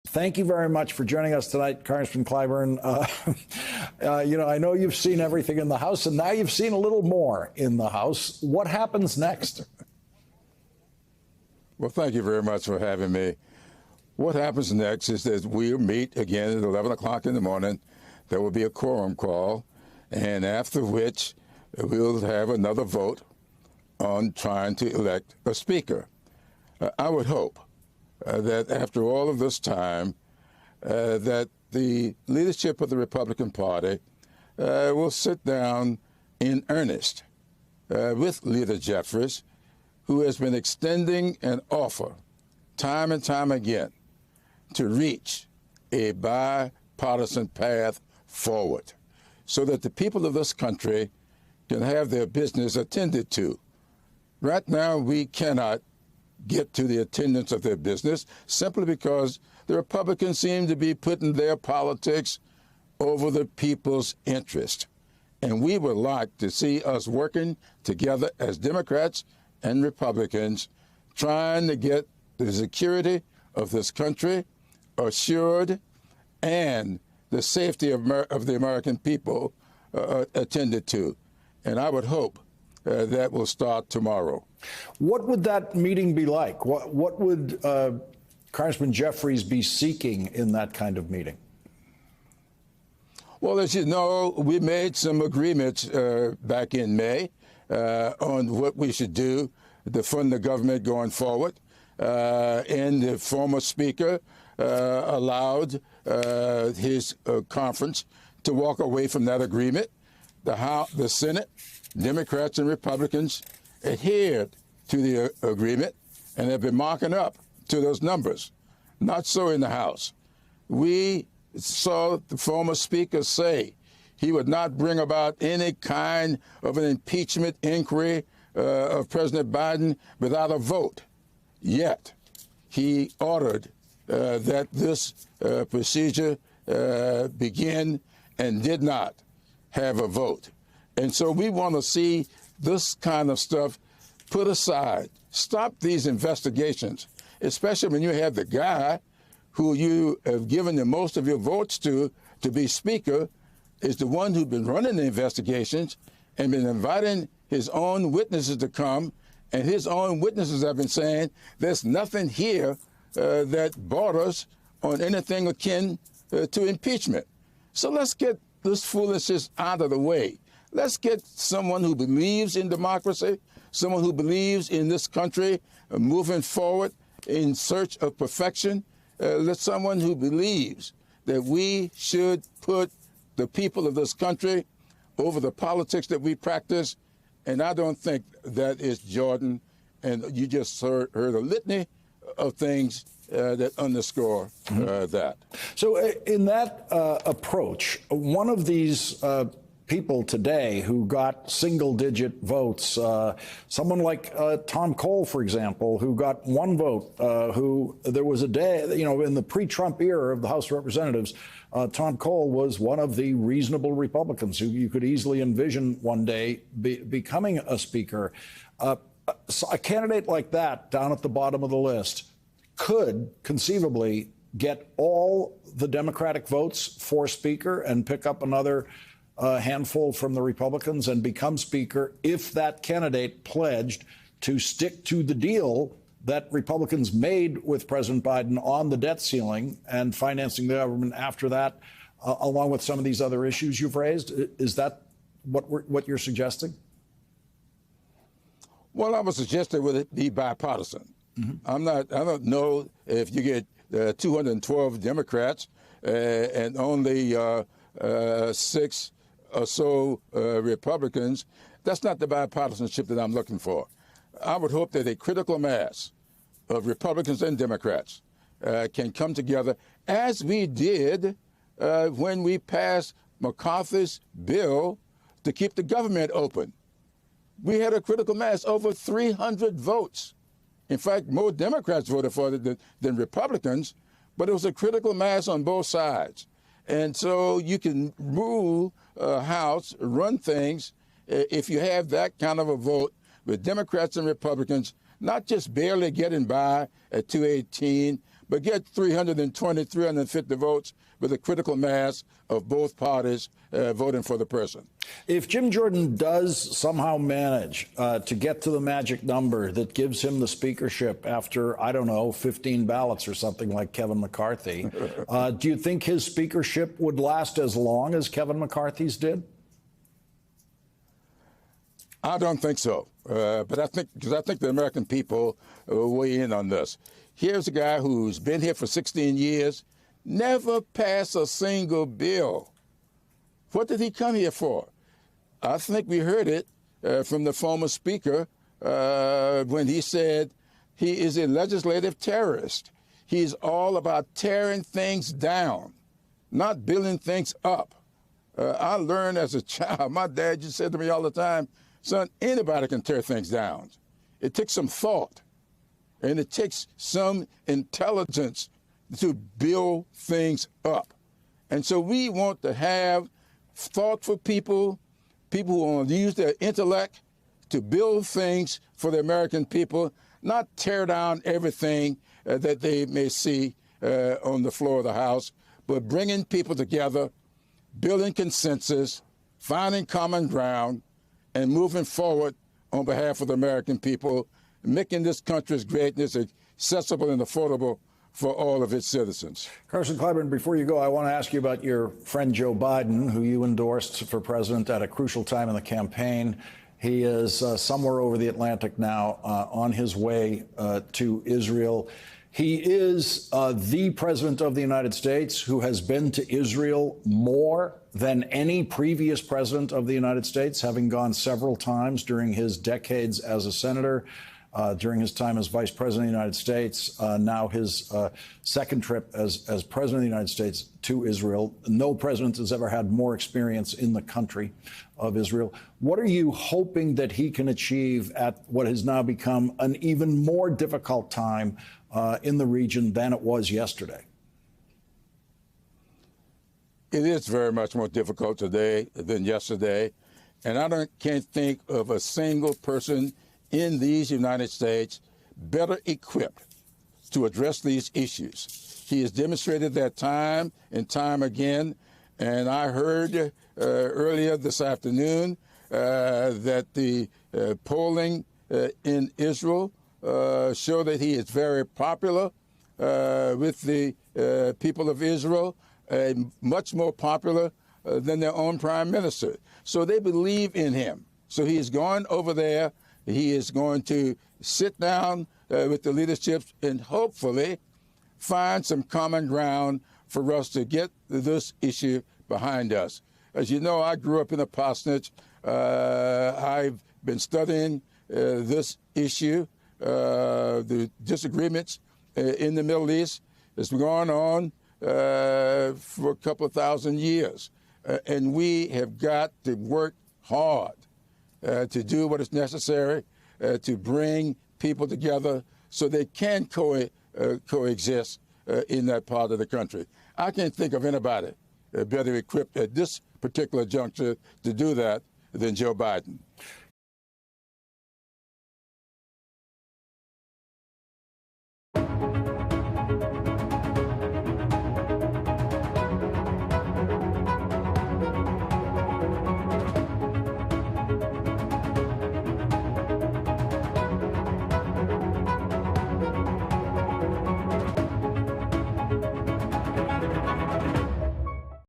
Thank you very much for joining us tonight, Congressman Clyburn. I know you've seen everything in the House, and now you've seen a little more in the House. What happens next? Well, thank you very much for having me. What happens next is that we'll meet again at 11 o'clock in the morning. There will be a quorum call, and after which we'll have another vote on trying to elect a speaker. I would hope that after all of this time, that the leadership of the Republican Party will sit down in earnest with Leader Jeffries, who has been extending an offer time and time again to reach a bipartisan path forward so that the people of this country can have their business attended to. Right now, we cannot get to the attendance of their business simply because the Republicans seem to be putting their politics over the people's interest. And we would like to see us working together as Democrats and Republicans, trying to get the security of this country assured and the safety of the American people attended to. And I would hope that will start tomorrow. What would that meeting be like? What would Congressman Jeffries be seeking in that kind of meeting? Well, as you know, we made some agreements back in May on what we should do to fund the government going forward. And the former speaker allowed his conference to walk away from that agreement. The Senate, Democrats and Republicans, adhered to the agreement and have been marking up to those numbers. Not so in the House. We saw the former speaker say he would not bring about any kind of an impeachment inquiry of President Biden without a vote. Yet he ordered that this procedure begin and did not have a vote. And so we want to see this kind of stuff put aside. Stop these investigations, especially when you have the guy who you have given the most of your votes to be Speaker, is the one who's been running the investigations and been inviting his own witnesses to come. And his own witnesses have been saying there's nothing here that borders on anything akin to impeachment. So let's get this foolishness out of the way. Let's get someone who believes in democracy, someone who believes in this country moving forward in search of perfection. Let someone who believes that we should put the people of this country over the politics that we practice. And I don't think that is Jordan. And you just heard a litany of things that underscore that. So in that approach, one of these people today who got single-digit votes, someone like Tom Cole, for example, who got one vote, who there was a day, in the pre-Trump era of the House of Representatives, Tom Cole was one of the reasonable Republicans who you could easily envision one day becoming a speaker. So a candidate like that down at the bottom of the list could conceivably get all the Democratic votes for speaker and pick up another handful from the Republicans and become speaker if that candidate pledged to stick to the deal that Republicans made with President Biden on the debt ceiling and financing the government after that, along with some of these other issues you've raised. Is that what you're suggesting? Well, I would suggest that it be bipartisan. Mm-hmm. I don't know if you get 212 Democrats and only 6 or so Republicans. That's not the bipartisanship that I'm looking for. I would hope that a critical mass of Republicans and Democrats can come together, as we did when we passed McCarthy's bill to keep the government open. We had a critical mass, over 300 votes. In fact, more Democrats voted for it than Republicans, but it was a critical mass on both sides. And so you can rule a House, run things, if you have that kind of a vote with Democrats and Republicans, not just barely getting by at 218, but get 320, 350 votes with a critical mass of both parties voting for the person. If Jim Jordan does somehow manage to get to the magic number that gives him the speakership after, I don't know, 15 ballots or something like Kevin McCarthy, do you think his speakership would last as long as Kevin McCarthy's did? I don't think so, but I think the American people weigh in on this. Here's a guy who's been here for 16 years, never passed a single bill. What did he come here for? I think we heard it from the former speaker when he said he is a legislative terrorist. He's all about tearing things down, not building things up. I learned as a child, my dad just said to me all the time, son, anybody can tear things down. It takes some thought, and it takes some intelligence to build things up. And so we want to have thoughtful people, people who want to use their intellect to build things for the American people, not tear down everything that they may see on the floor of the House, but bringing people together, building consensus, finding common ground, and moving forward on behalf of the American people, making this country's greatness accessible and affordable for all of its citizens. Carson Clyburn, before you go, I want to ask you about your friend Joe Biden, who you endorsed for president at a crucial time in the campaign. He is somewhere over the Atlantic now on his way to Israel. He is the president of the United States who has been to Israel more than any previous president of the United States, having gone several times during his decades as a senator, during his time as vice president of the United States, now his second trip as president of the United States to Israel. No president has ever had more experience in the country of Israel. What are you hoping that he can achieve at what has now become an even more difficult time in the region than it was yesterday? It is very much more difficult today than yesterday, and I can't think of a single person in these United States better equipped to address these issues. He has demonstrated that time and time again, and I heard earlier this afternoon that the polling in Israel show that he is very popular with the people of Israel, much more popular than their own prime minister. So they believe in him. So he is going over there. He is going to sit down with the leadership and hopefully find some common ground for us to get this issue behind us. As you know, I grew up in a parsonage. I've been studying this issue, the disagreements in the Middle East. It's been going on for a couple of thousand years. And we have got to work hard to do what is necessary to bring people together so they can coexist in that part of the country. I can't think of anybody better equipped at this particular juncture to do that than Joe Biden.